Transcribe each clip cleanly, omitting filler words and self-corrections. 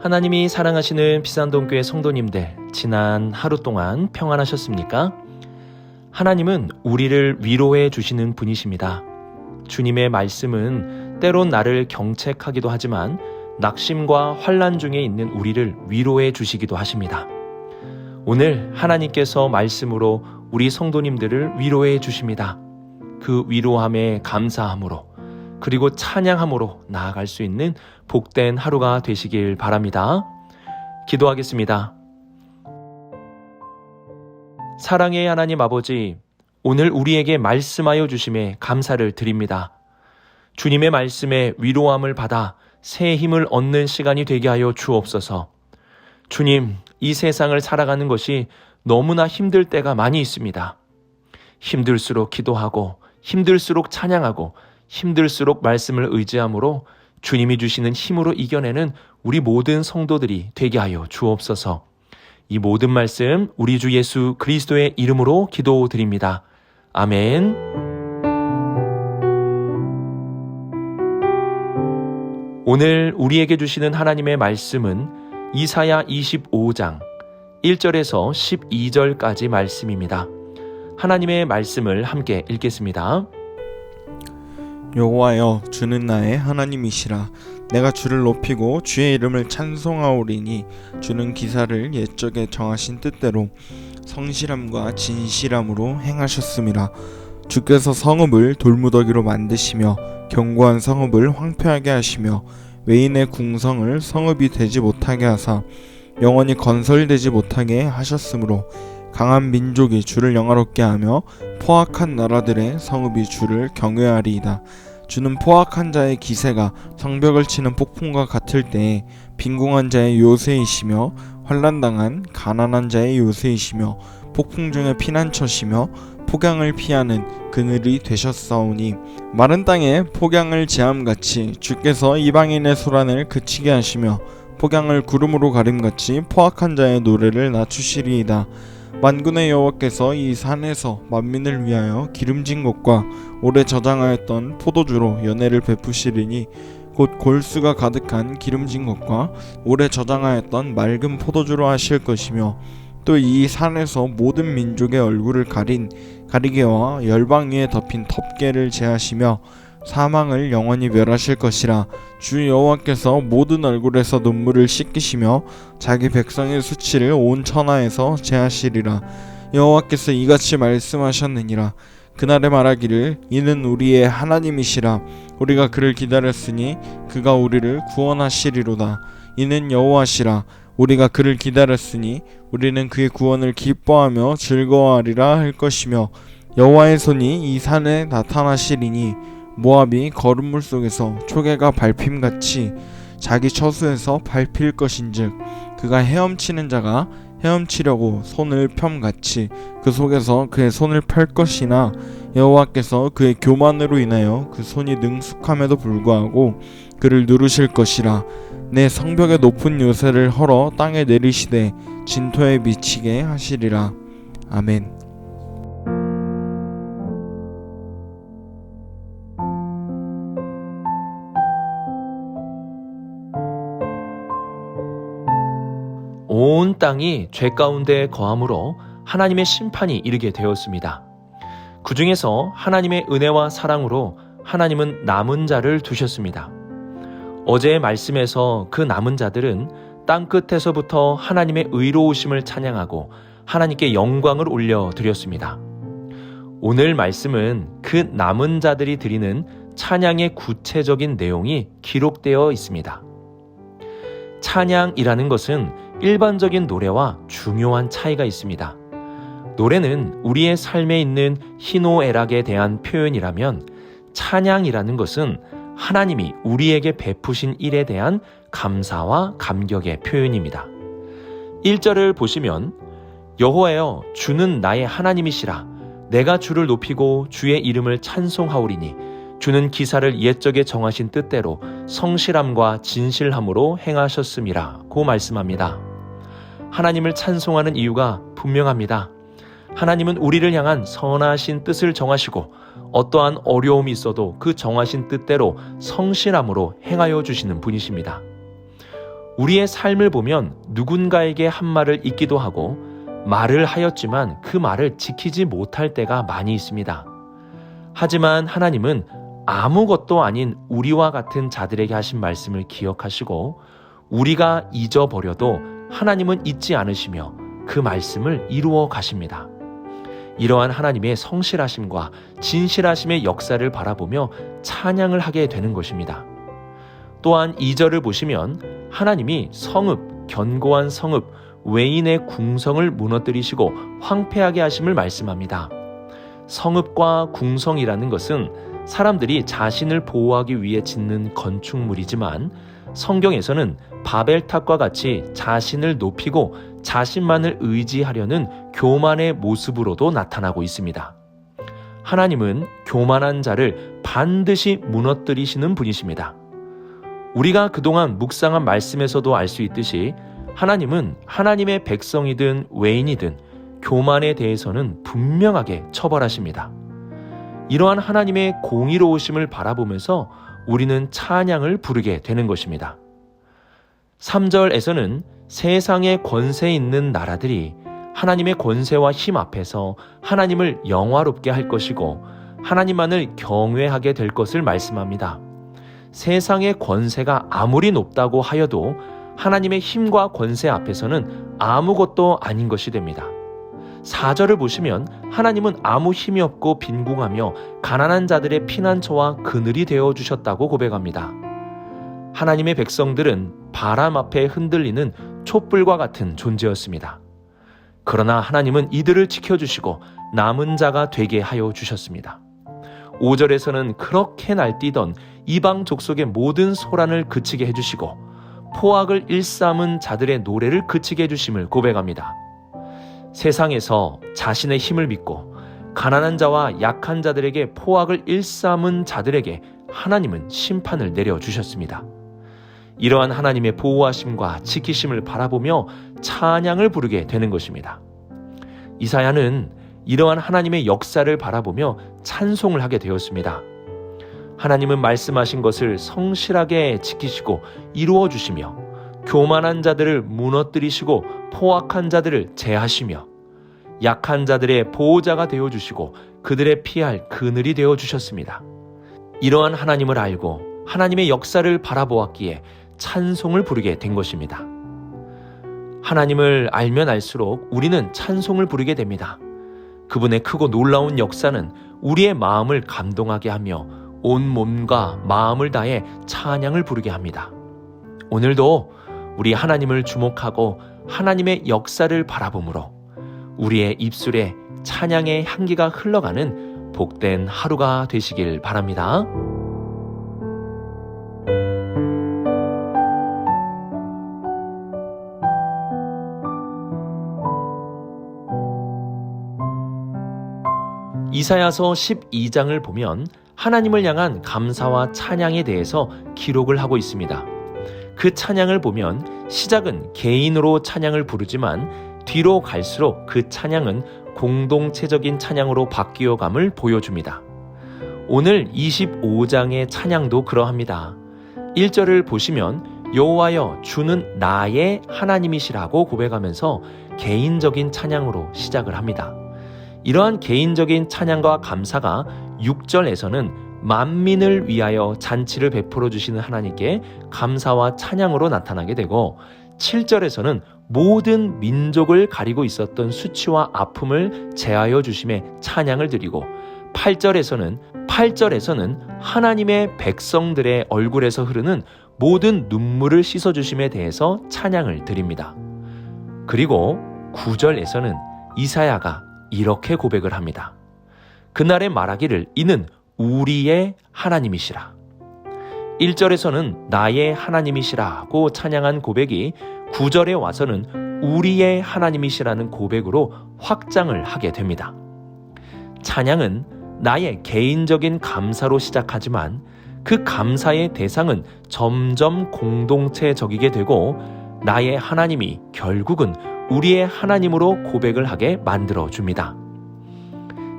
하나님이 사랑하시는 비산동교회 성도님들, 지난 하루 동안 평안하셨습니까? 하나님은 우리를 위로해 주시는 분이십니다. 주님의 말씀은 때론 나를 경책하기도 하지만 낙심과 환난 중에 있는 우리를 위로해 주시기도 하십니다. 오늘 하나님께서 말씀으로 우리 성도님들을 위로해 주십니다. 그 위로함에 감사함으로 그리고 찬양함으로 나아갈 수 있는 복된 하루가 되시길 바랍니다. 기도하겠습니다. 사랑의 하나님 아버지, 오늘 우리에게 말씀하여 주심에 감사를 드립니다. 주님의 말씀에 위로함을 받아 새 힘을 얻는 시간이 되게 하여 주옵소서. 주님, 이 세상을 살아가는 것이 너무나 힘들 때가 많이 있습니다. 힘들수록 기도하고 힘들수록 찬양하고 힘들수록 말씀을 의지함으로 주님이 주시는 힘으로 이겨내는 우리 모든 성도들이 되게 하여 주옵소서. 이 모든 말씀 우리 주 예수 그리스도의 이름으로 기도드립니다. 아멘. 오늘 우리에게 주시는 하나님의 말씀은 이사야 25장 1절에서 12절까지 말씀입니다. 하나님의 말씀을 함께 읽겠습니다. 여호와여, 주는 나의 하나님이시라. 내가 주를 높이고 주의 이름을 찬송하오리니 주는 기사를 옛적에 정하신 뜻대로 성실함과 진실함으로 행하셨음이라. 주께서 성읍을 돌무더기로 만드시며 견고한 성읍을 황폐하게 하시며 외인의 궁성을 성읍이 되지 못하게 하사 영원히 건설되지 못하게 하셨으므로 강한 민족이 주를 영화롭게 하며 포악한 나라들의 성읍이 주를 경외하리이다. 주는 포악한 자의 기세가 성벽을 치는 폭풍과 같을 때에 빈궁한 자의 요새이시며 환난당한 가난한 자의 요새이시며 폭풍 중에 피난처시며 폭양을 피하는 그늘이 되셨사오니 마른 땅에 폭양을 제함같이 주께서 이방인의 소란을 그치게 하시며 폭양을 구름으로 가림같이 포악한 자의 노래를 낮추시리이다. 만군의 여호와께서 이 산에서 만민을 위하여 기름진 것과 오래 저장하였던 포도주로 연회를 베푸시리니 곧 골수가 가득한 기름진 것과 오래 저장하였던 맑은 포도주로 하실 것이며 또 이 산에서 모든 민족의 얼굴을 가린 가리개와 열방 위에 덮인 덮개를 제하시며 사망을 영원히 멸하실 것이라. 주 여호와께서 모든 얼굴에서 눈물을 씻기시며 자기 백성의 수치를 온 천하에서 제하시리라. 여호와께서 이같이 말씀하셨느니라. 그날에 말하기를 이는 우리의 하나님이시라. 우리가 그를 기다렸으니 그가 우리를 구원하시리로다. 이는 여호와시라. 우리가 그를 기다렸으니 우리는 그의 구원을 기뻐하며 즐거워하리라 할 것이며 여호와의 손이 이 산에 나타나시리니 모압이 거름물 속에서 초계가 밟힘같이 자기 처소에서 밟힐 것인즉 그가 헤엄치는 자가 헤엄치려고 손을 펴같이 그 속에서 그의 손을 펼 것이나 여호와께서 그의 교만으로 인하여 그 손이 능숙함에도 불구하고 그를 누르실 것이라. 내 성벽의 높은 요새를 헐어 땅에 내리시되 진토에 미치게 하시리라. 아멘. 온 땅이 죄 가운데 거함으로 하나님의 심판이 이르게 되었습니다. 그 중에서 하나님의 은혜와 사랑으로 하나님은 남은 자를 두셨습니다. 어제의 말씀에서 그 남은 자들은 땅끝에서부터 하나님의 의로우심을 찬양하고 하나님께 영광을 올려드렸습니다. 오늘 말씀은 그 남은 자들이 드리는 찬양의 구체적인 내용이 기록되어 있습니다. 찬양이라는 것은 일반적인 노래와 중요한 차이가 있습니다. 노래는 우리의 삶에 있는 희노애락에 대한 표현이라면 찬양이라는 것은 하나님이 우리에게 베푸신 일에 대한 감사와 감격의 표현입니다. 1절을 보시면 여호와여, 주는 나의 하나님이시라. 내가 주를 높이고 주의 이름을 찬송하오리니 주는 기사를 옛적에 정하신 뜻대로 성실함과 진실함으로 행하셨음이라 고 말씀합니다. 하나님을 찬송하는 이유가 분명합니다. 하나님은 우리를 향한 선하신 뜻을 정하시고 어떠한 어려움이 있어도 그 정하신 뜻대로 성실함으로 행하여 주시는 분이십니다. 우리의 삶을 보면 누군가에게 한 말을 잊기도 하고 말을 하였지만 그 말을 지키지 못할 때가 많이 있습니다. 하지만 하나님은 아무것도 아닌 우리와 같은 자들에게 하신 말씀을 기억하시고 우리가 잊어버려도 하나님은 잊지 않으시며 그 말씀을 이루어 가십니다. 이러한 하나님의 성실하심과 진실하심의 역사를 바라보며 찬양을 하게 되는 것입니다. 또한 2절을 보시면 하나님이 성읍, 견고한 성읍, 외인의 궁성을 무너뜨리시고 황폐하게 하심을 말씀합니다. 성읍과 궁성이라는 것은 사람들이 자신을 보호하기 위해 짓는 건축물이지만 성경에서는 바벨탑과 같이 자신을 높이고 자신만을 의지하려는 교만의 모습으로도 나타나고 있습니다. 하나님은 교만한 자를 반드시 무너뜨리시는 분이십니다. 우리가 그동안 묵상한 말씀에서도 알 수 있듯이 하나님은 하나님의 백성이든 외인이든 교만에 대해서는 분명하게 처벌하십니다. 이러한 하나님의 공의로우심을 바라보면서 우리는 찬양을 부르게 되는 것입니다. 3절에서는 세상에 권세 있는 나라들이 하나님의 권세와 힘 앞에서 하나님을 영화롭게 할 것이고 하나님만을 경외하게 될 것을 말씀합니다. 세상의 권세가 아무리 높다고 하여도 하나님의 힘과 권세 앞에서는 아무것도 아닌 것이 됩니다. 4절을 보시면 하나님은 아무 힘이 없고 빈궁하며 가난한 자들의 피난처와 그늘이 되어주셨다고 고백합니다. 하나님의 백성들은 바람 앞에 흔들리는 촛불과 같은 존재였습니다. 그러나 하나님은 이들을 지켜주시고 남은 자가 되게 하여 주셨습니다. 5절에서는 그렇게 날뛰던 이방 족속의 모든 소란을 그치게 해주시고 포악을 일삼은 자들의 노래를 그치게 해주심을 고백합니다. 세상에서 자신의 힘을 믿고 가난한 자와 약한 자들에게 포악을 일삼은 자들에게 하나님은 심판을 내려주셨습니다. 이러한 하나님의 보호하심과 지키심을 바라보며 찬양을 부르게 되는 것입니다. 이사야는 이러한 하나님의 역사를 바라보며 찬송을 하게 되었습니다. 하나님은 말씀하신 것을 성실하게 지키시고 이루어 주시며 교만한 자들을 무너뜨리시고 포악한 자들을 제하시며 약한 자들의 보호자가 되어주시고 그들의 피할 그늘이 되어주셨습니다. 이러한 하나님을 알고 하나님의 역사를 바라보았기에 찬송을 부르게 된 것입니다. 하나님을 알면 알수록 우리는 찬송을 부르게 됩니다. 그분의 크고 놀라운 역사는 우리의 마음을 감동하게 하며 온 몸과 마음을 다해 찬양을 부르게 합니다. 오늘도 우리 하나님을 주목하고 하나님의 역사를 바라보므로 우리의 입술에 찬양의 향기가 흘러가는 복된 하루가 되시길 바랍니다. 이사야서 12장을 보면 하나님을 향한 감사와 찬양에 대해서 기록을 하고 있습니다. 그 찬양을 보면 시작은 개인으로 찬양을 부르지만 뒤로 갈수록 그 찬양은 공동체적인 찬양으로 바뀌어감을 보여줍니다. 오늘 25장의 찬양도 그러합니다. 1절을 보시면 여호와여 주는 나의 하나님이시라고 고백하면서 개인적인 찬양으로 시작을 합니다. 이러한 개인적인 찬양과 감사가 6절에서는 만민을 위하여 잔치를 베풀어 주시는 하나님께 감사와 찬양으로 나타나게 되고 7절에서는 모든 민족을 가리고 있었던 수치와 아픔을 제하여 주심에 찬양을 드리고 8절에서는 하나님의 백성들의 얼굴에서 흐르는 모든 눈물을 씻어주심에 대해서 찬양을 드립니다. 그리고 9절에서는 이사야가 이렇게 고백을 합니다. 그날에 말하기를 이는 우리의 하나님이시라. 1절에서는 나의 하나님이시라고 찬양한 고백이 9절에 와서는 우리의 하나님이시라는 고백으로 확장을 하게 됩니다. 찬양은 나의 개인적인 감사로 시작하지만 그 감사의 대상은 점점 공동체적이게 되고 나의 하나님이 결국은 우리의 하나님으로 고백을 하게 만들어줍니다.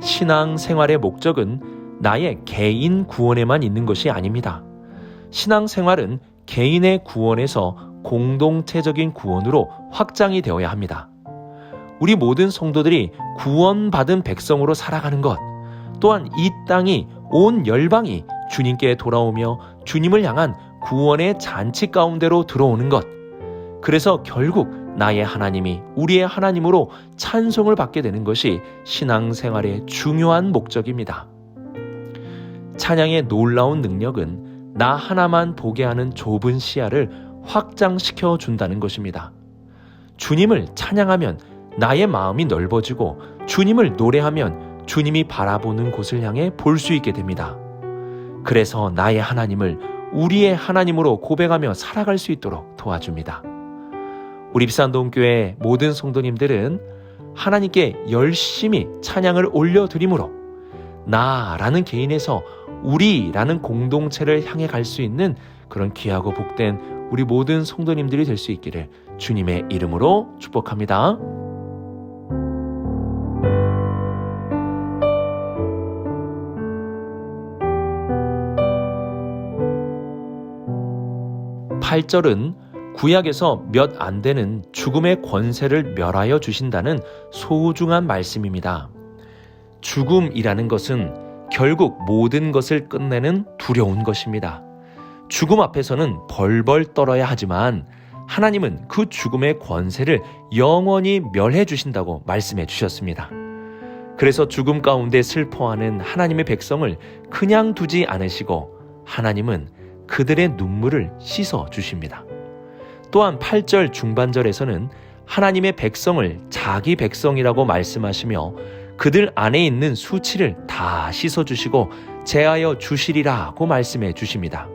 신앙생활의 목적은 나의 개인 구원에만 있는 것이 아닙니다. 신앙생활은 개인의 구원에서 공동체적인 구원으로 확장이 되어야 합니다. 우리 모든 성도들이 구원받은 백성으로 살아가는 것, 또한 이 땅이 온 열방이 주님께 돌아오며 주님을 향한 구원의 잔치 가운데로 들어오는 것, 그래서 결국 나의 하나님이 우리의 하나님으로 찬송을 받게 되는 것이 신앙생활의 중요한 목적입니다. 찬양의 놀라운 능력은 나 하나만 보게 하는 좁은 시야를 확장시켜 준다는 것입니다. 주님을 찬양하면 나의 마음이 넓어지고 주님을 노래하면 주님이 바라보는 곳을 향해 볼 수 있게 됩니다. 그래서 나의 하나님을 우리의 하나님으로 고백하며 살아갈 수 있도록 도와줍니다. 우리 비산동교회 모든 성도님들은 하나님께 열심히 찬양을 올려드림으로 나라는 개인에서 우리라는 공동체를 향해 갈 수 있는 그런 귀하고 복된 우리 모든 성도님들이 될 수 있기를 주님의 이름으로 축복합니다. (8절은) 구약에서 몇 안 되는 죽음의 권세를 멸하여 주신다는 소중한 말씀입니다. 죽음이라는 것은 결국 모든 것을 끝내는 두려운 것입니다. 죽음 앞에서는 벌벌 떨어야 하지만 하나님은 그 죽음의 권세를 영원히 멸해 주신다고 말씀해 주셨습니다. 그래서 죽음 가운데 슬퍼하는 하나님의 백성을 그냥 두지 않으시고 하나님은 그들의 눈물을 씻어 주십니다. 또한 8절 중반절에서는 하나님의 백성을 자기 백성이라고 말씀하시며 그들 안에 있는 수치를 다 씻어주시고 제하여 주시리라고 말씀해 주십니다.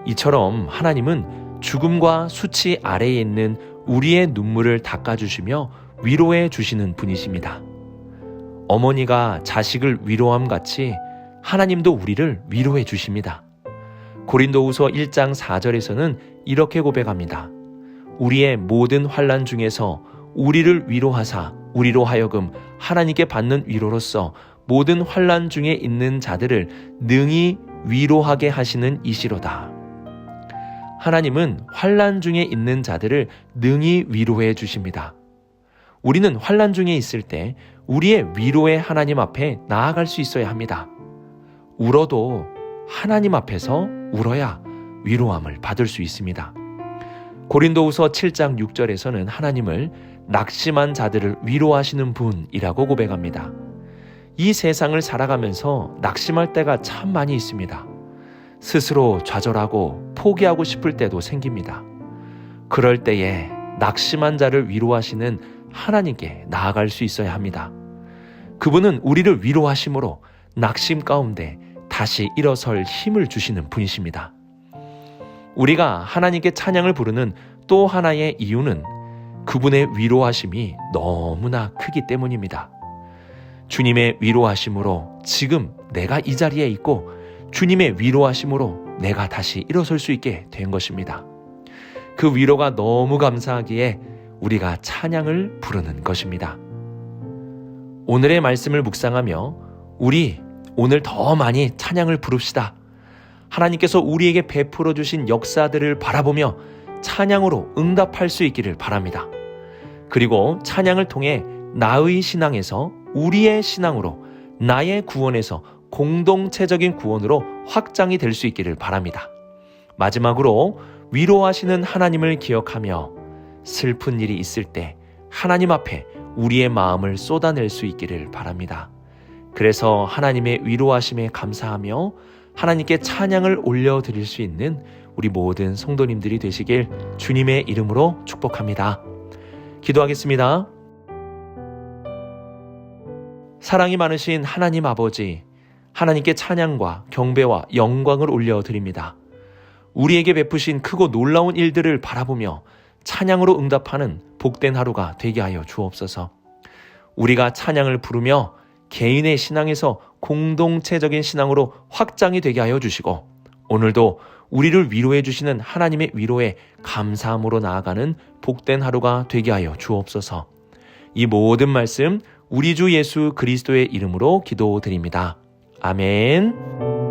이처럼 하나님은 죽음과 수치 아래에 있는 우리의 눈물을 닦아주시며 위로해 주시는 분이십니다. 어머니가 자식을 위로함 같이 하나님도 우리를 위로해 주십니다. 고린도후서 1장 4절에서는 이렇게 고백합니다. 우리의 모든 환난 중에서 우리를 위로하사 우리로 하여금 하나님께 받는 위로로서 모든 환난 중에 있는 자들을 능히 위로하게 하시는 이시로다. 하나님은 환난 중에 있는 자들을 능히 위로해 주십니다. 우리는 환난 중에 있을 때 우리의 위로의 하나님 앞에 나아갈 수 있어야 합니다. 울어도 하나님 앞에서 울어야 위로함을 받을 수 있습니다. 고린도후서 7장 6절에서는 하나님을 낙심한 자들을 위로하시는 분이라고 고백합니다. 이 세상을 살아가면서 낙심할 때가 참 많이 있습니다. 스스로 좌절하고 포기하고 싶을 때도 생깁니다. 그럴 때에 낙심한 자를 위로하시는 하나님께 나아갈 수 있어야 합니다. 그분은 우리를 위로하심으로 낙심 가운데 다시 일어설 힘을 주시는 분이십니다. 우리가 하나님께 찬양을 부르는 또 하나의 이유는 그분의 위로하심이 너무나 크기 때문입니다. 주님의 위로하심으로 지금 내가 이 자리에 있고 주님의 위로하심으로 내가 다시 일어설 수 있게 된 것입니다. 그 위로가 너무 감사하기에 우리가 찬양을 부르는 것입니다. 오늘의 말씀을 묵상하며 우리 오늘 더 많이 찬양을 부릅시다. 하나님께서 우리에게 베풀어 주신 역사들을 바라보며 찬양으로 응답할 수 있기를 바랍니다. 그리고 찬양을 통해 나의 신앙에서 우리의 신앙으로 나의 구원에서 공동체적인 구원으로 확장이 될 수 있기를 바랍니다. 마지막으로 위로하시는 하나님을 기억하며 슬픈 일이 있을 때 하나님 앞에 우리의 마음을 쏟아낼 수 있기를 바랍니다. 그래서 하나님의 위로하심에 감사하며 하나님께 찬양을 올려드릴 수 있는 우리 모든 성도님들이 되시길 주님의 이름으로 축복합니다. 기도하겠습니다. 사랑이 많으신 하나님 아버지, 하나님께 찬양과 경배와 영광을 올려드립니다. 우리에게 베푸신 크고 놀라운 일들을 바라보며 찬양으로 응답하는 복된 하루가 되게 하여 주옵소서. 우리가 찬양을 부르며 개인의 신앙에서 공동체적인 신앙으로 확장이 되게 하여 주시고 오늘도 우리를 위로해 주시는 하나님의 위로에 감사함으로 나아가는 복된 하루가 되게 하여 주옵소서. 이 모든 말씀 우리 주 예수 그리스도의 이름으로 기도드립니다. 아멘.